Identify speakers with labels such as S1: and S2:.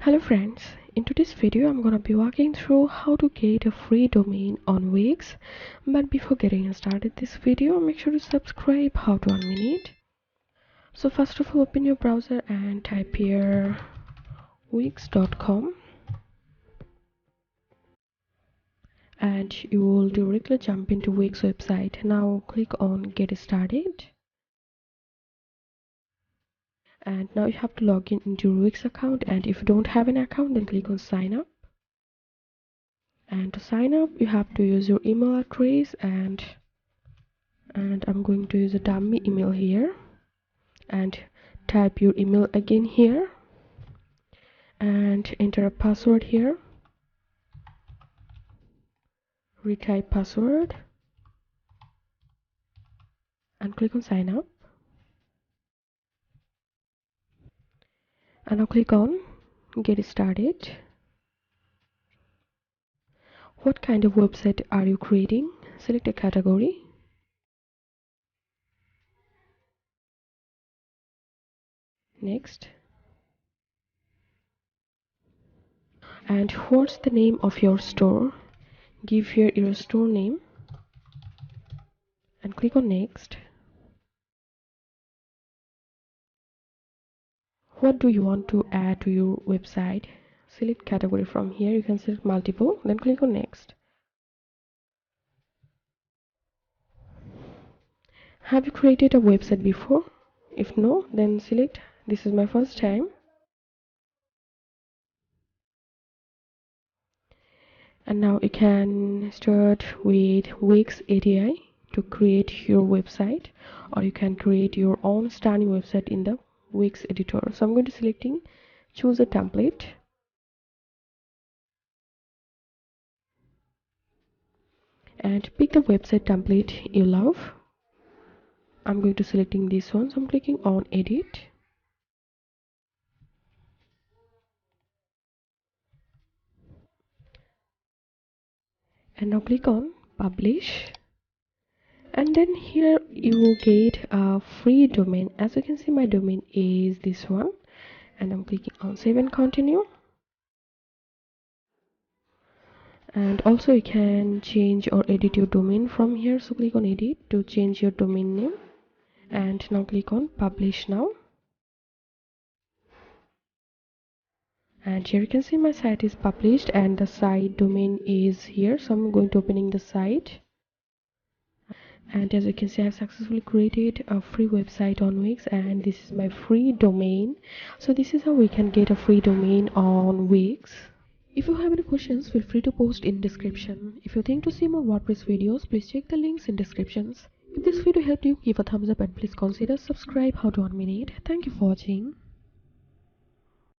S1: Hello friends, in today's video I'm gonna be walking through how to get a free domain on Wix. But before getting started this video, make sure to subscribe how to earn minute. So first of all, open your browser and type here wix.com and you will directly jump into Wix website. Now click on get started. And now you have to log in into your Wix account, and if you don't have an account then click on sign up. And to sign up you have to use your email address, and I'm going to use a dummy email here, and type your email again here and enter a password here, retype password and click on sign up. And now click on get started. What kind of website are you creating? Select a category. Next. And what's the name of your store? Give here your store name and click on next. What do you want to add to your website? Select category from here. You can select multiple, then click on next. Have you created a website before? If no, then select this is my first time. And now you can start with Wix API to create your website, or you can create your own stunning website in the Wix editor. So I'm going to selecting choose a template. And pick the website template you love. I'm going to selecting this one, so I'm clicking on edit. And now click on publish. And then here you will get a free domain. As you can see, my domain is this one, and I'm clicking on save and continue. And also you can change or edit your domain from here, so click on edit to change your domain name. And now click on publish now. And here you can see my site is published and the site domain is here, so I'm going to opening the site. And as you can see, I've successfully created a free website on Wix, and this is my free domain. So this is how we can get a free domain on Wix. If you have any questions, feel free to post in description. If you think to see more WordPress videos, please check the links in descriptions. If this video helped you, give a thumbs up and please consider subscribe how to earn minute. Thank you for watching.